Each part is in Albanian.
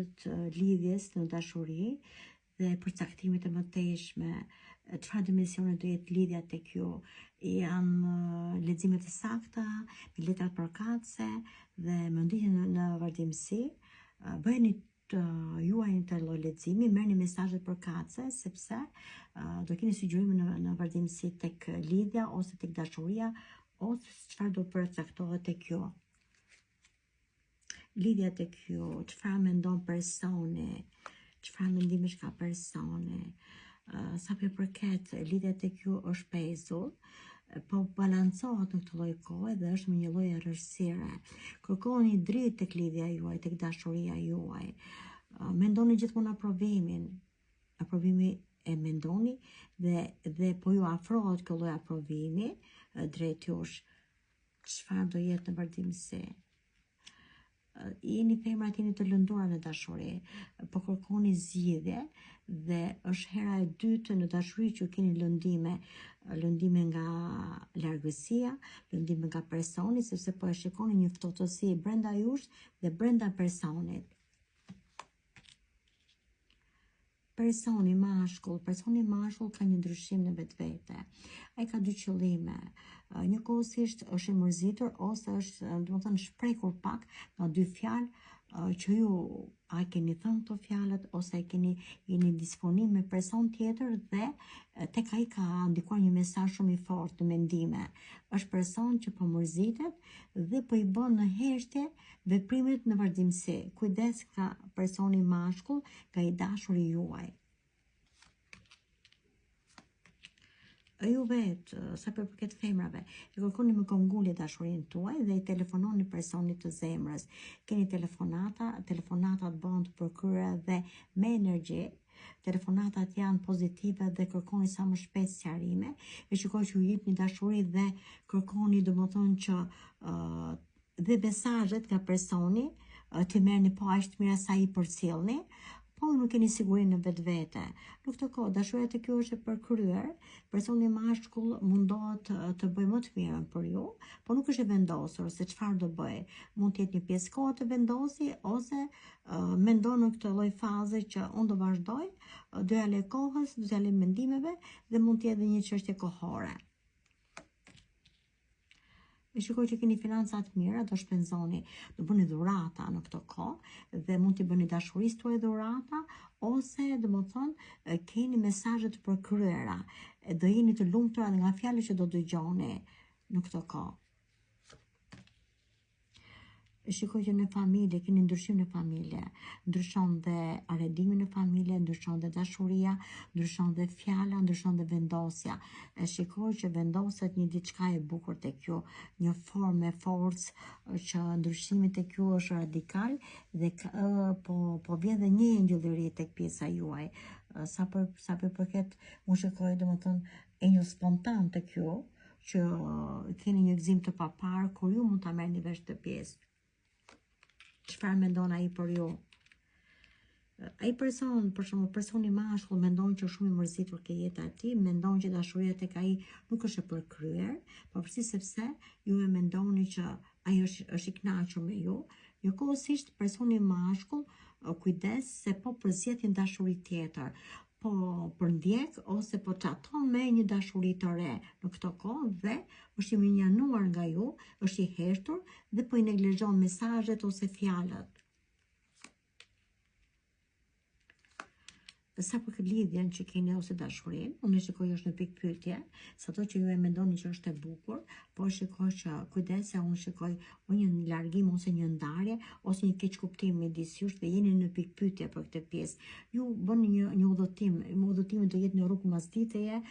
mesazhet lidhjes në dashuri dhe përcaktimet e mëtejshme, çfarë dimensione do jetë lidhja tek ju, janë leximet e sakta, me letrat përkatëse dhe më ndiqni në vazhdimsi, bëheni juaj të lloj leximi, merrni mesazhet përkatëse sepse do keni sugjurime në vazhdimsi tek lidhja ose tek dashuria ose çfarë do përcaktohet tek ju. Lidhja tek ju, çfarë mendon personi, çfarë mendimesh ka personi, sa përket lidhja tek ju është pezull, po balancohet në këtë lloj kohe dhe është me një lloj errësire. Kërkoni dritë tek lidhja juaj, tek dashuria juaj. Mendoni gjithmonë aprovimi e mendoni dhe po ju afrohet ky lloj aprovimi drejt jush. Çfarë do jetë në vazhdimsi? Jeni femrat, jeni të lëndura në dashuri, po kërkoni zgjidhje dhe është hera e dytë në dashuri që keni lëndime nga largësia, lëndime nga personi, sepse po e shikoni një ftohtësi brenda jush dhe brenda personit. Personi mashkull ka një ndryshim në vetvete. Ai ka dy qëllime. Njëkohësisht është i mërzitur ose është, domethënë, shprekur pak nga dy fjalë që ju a keni thënë këto fjalët ose jeni disponim me person tjetër dhe tek ai ka ndikuar një mesazh shumë i fortë në mendime. Është person që po mërzitet dhe po i bën në heshtje veprimet në vazhdimsi. Kujdes ka personi mashkull, ka i dashuri juaj. Ju vetë, sa përket femrave, e kërkoni me këmbgulje dashurinë tuaj dhe i telefononi personit të zemrës. Keni telefonatat bëhen të përkryer dhe me energji. Telefonatat janë pozitive dhe kërkoni sa më shpejt sqarime. E shikoj që ju jepni dashuri dhe kërkoni, domethënë, që dhe mesazhet nga personi të merrni po aq të mira sa i përcjellni, po nuk keni siguri në vetvete. Në këtë kohë dashuria tek ju është e përkryer, personi mashkull mundohet të bëjë më të mirën për ju, po nuk është e vendosur se çfarë do bëj. Mund të jetë një pjesë kohe të vendosi ose mendon në këtë lloj faze që unë do vazhdoj, do ja lë kohës, do ja lë mendimeve dhe mund të jetë edhe një çështje kohore. E shikoj që keni financa të mira, do shpenzoni, do bëni dhurata në këtë kohë dhe mund t'i bëni dashurisë tuaj dhurata ose domethënë keni mesazhe të përkryera, do jeni të lumtura nga fjalët që do dëgjoni në këtë kohë. Shikoj që në familje, keni ndryshim në familje, ndryshon dhe arredimi në familje, ndryshon dhe dashuria, ndryshon dhe fjala, ndryshon dhe vendosja. Shikoj që vendoset një diçka e bukur tek ju, një formë e forcë që ndryshimi tek ju është radikal dhe po vjen dhe një engjëllëri tek pjesa juaj. Sa përket, unë shikoj domethënë engjëll spontan tek ju, që keni një gëzim të papar kur ju mund ta merrni vesh të pjesë. Çfarë mendon ai për ju? Ai person, për shembull, personi mashkull mendon që është shumë i mërzitur ke jeta e tij, mendon që dashuria tek ai nuk është e përkryer, pavarësisht sepse ju e mendoni që ai është i kënaqur me ju. Njëkohësisht personi mashkull kujdes se po përzgjedh një dashuri tjetër, po përndjek ose po çaton me një dashuri të re në këtë kohë dhe është i minjanuar nga ju, është i heshtur dhe po i neglizhon mesazhet ose fjalët. Sa për lidhjen që keni ose dashurinë, unë e shikoj është në pikë pyetje, sado që ju e mendoni që është e bukur, po shikoj që kujdese, unë shikoj një largim ose një ndarje ose një keq kuptim midis jush dhe jeni në pikë pyetje për këtë pjesë. Ju bëni një udhëtim, udhëtimi do jetë në rrugë masditeje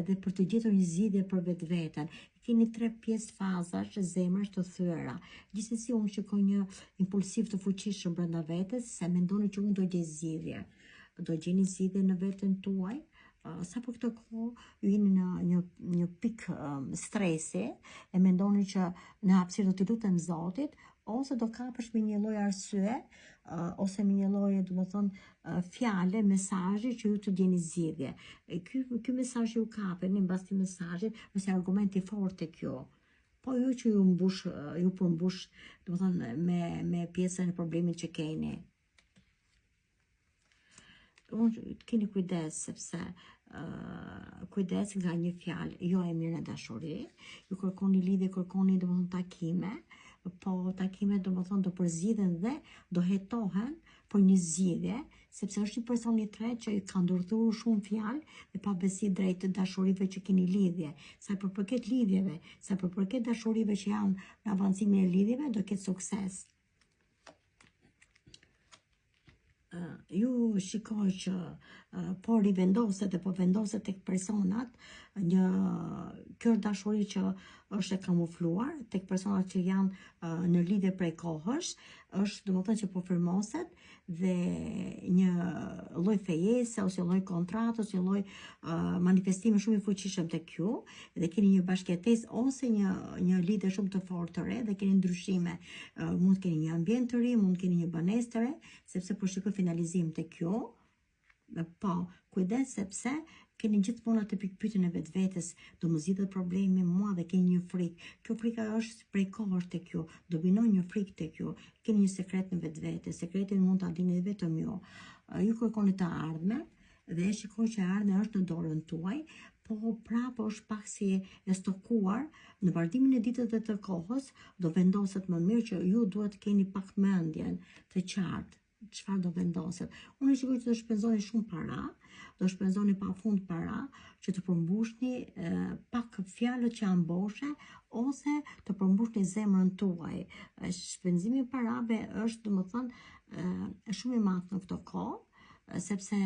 edhe për të gjetur një zgjidhje për vetveten. Keni 3 pjesë fazash zemrash të thyera. Gjithsesi unë shikoj një impulsiv të fuqishëm brenda vetes, se mendoni që unë do gjej zgjidhje. Do gjeni zgjidhje në veten tuaj. Sa për këtë kohë ju jeni në një pikë stresi e mendoni që në hapësirë do t'i lutem Zotit ose do kapesh me një lloj arsye ose me një lloj, domethënë, fjale, mesazhi që ju të gjeni zgjidhje. Ky mesazh ju kapeni mbas këtij mesazhi është argument i fortë tek ju. Po ju që ju përmbush, domethënë, me pjesën e problemit që keni. Unë keni kujdes sepse kujdes nga një fjalë jo e mirë në dashuri, ju kërkoni lidhje, kërkoni domethënë takime, po takimet domethënë do përzidhen dhe do hetohen për një zgjidhje, sepse është një person i tretë që i ka ndërthurur shumë fjalë dhe pa besi drejt të dashurive që keni lidhje. Sa i përket lidhjeve, sa i përket dashurive që janë në avancimin e lidhjeve, do ketë sukses. Ju shikoj që po rivendoset dhe po vendoset tek personat një kjo dashuri që është e kamufluar tek personat që janë në lidhje prej kohësh, është domethënë që po firmoset dhe një lloj fejese ose lloj kontrate ose lloj manifestimi shumë i fuqishëm tek ju dhe keni një bashkëtesë ose një lidhje shumë të fortë të re dhe keni ndryshime. Mund të keni një ambient të ri, mund të keni një banesë të re, sepse po shikoj finalizim tek ju. Po, kujdes sepse keni gjithmonë atë pikpyetjen e vetvetes, do më zgjidhet problemi mua dhe keni një frikë. Kjo frika është prej kohësh tek ju, do binon një frikë tek ju. Keni një sekret në vetvete, sekretin mund ta dini vetëm ju. Ju kërkoni të ardhme dhe shikoj që e ardhmja është në dorën tuaj, po prapë është pak si e stokuar, në vardimin e ditës dhe të kohës do vendoset më mirë që ju duhet të keni pak mendjen të qartë. Çfarë do vendoset? Unë shikoj që do shpenzoni shumë para, do shpenzoni pafund para që të përmbushni pak fjalët që janë boshe ose të përmbushni zemrën tuaj. Shpenzimi i parave është domethënë shumë i madh në këtë kohë, sepse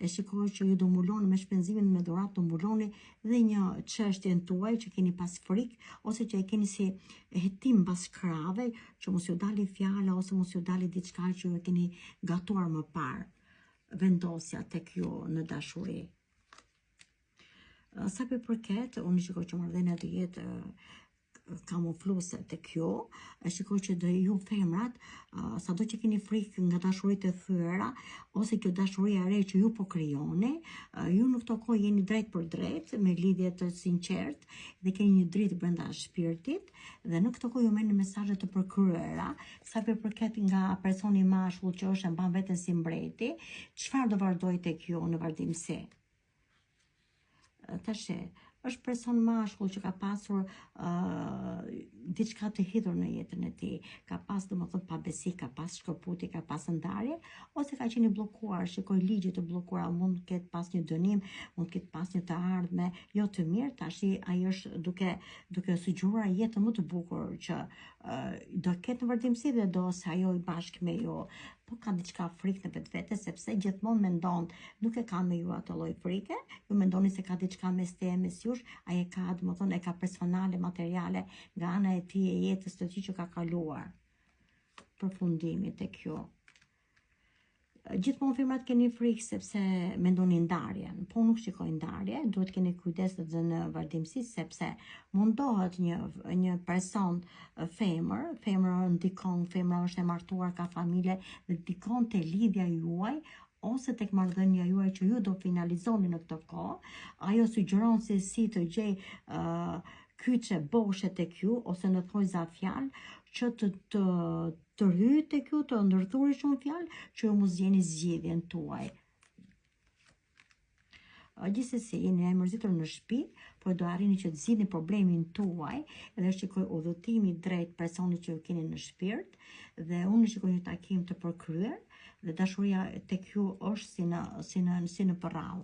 e shikoj që ju do mbuloni me shpenzimin me dhuratë, do mbuloni dhe një çështjen tuaj që keni pas frikë ose që e keni si hetim pas krave, që mos ju dali fjala ose mos ju dali diçka që ju e keni gatuar më parë. Vendosja tek ju në dashuri. Sa për përket, unë shikoj që marrëdhënia do jetë kamufluese tek ju, shikoj që do ju femrat, sado që keni frikë nga dashuritë e thyera, ose kjo dashuria e re që ju po krijoni, ju në këto kohë jeni drejt për drejt, me lidhje të sinqert, dhe keni një dritë brenda shpirtit, dhe në këto kohë ju merrni mesazhe të përkryera, sa përket nga personi i mashkull që është e mban veten si mbreti, çfarë do vazhdoj tek ju në vazhdimsi? Tash është person mashkull që ka pasur diçka të hidhur në jetën e tij, ka pas domethënë pabesi, ka pas shkëputje, ka pas ndarje, ose ka qenë i bllokuar, shikoj ligje të bllokuara, mund të ketë pas një dënim, mund të ketë pas një të ardhme jo të mirë, tash ai është duke sugjeruar jetën më të bukur që do ketë në vazhdimsi dhe do sajoj bashkë me ju. Po ka diçka frikë në vetvete, sepse gjithmonë mendon, nuk e ka me ju atë lloj frike, ju mendoni se ka diçka mes teje mes jush, ai e ka, domethënë e ka personale, materiale nga ana e tij e jetës të tij që ka kaluar. Përfundimi tek ju. Gjithmonë femrat keni frikë sepse mendoni ndarjen, po nuk shikoj ndarje, duhet keni kujdes edhe në vazhdimsi sepse mundohet një person femra ndikon, femra është e martuar, ka familje dhe ndikon te lidhja juaj ose tek marrëdhënia juaj që ju do finalizoni në këtë kohë. Ajo sugjeron se si të gjej kyçe boshe tek ju ose në thojza fjalë që të hyjë tek ju, të ndërthuri shumë fjalë që ju mos gjeni zgjedhjen tuaj. Gjithsesi, jeni e mërzitur në shtëpi, por do arrini që të zgjidhni problemin tuaj dhe shikoj udhëtimi drejt personit që ju keni në shpirt dhe unë shikoj një takim të përkryer dhe dashuria tek ju është si në përrall.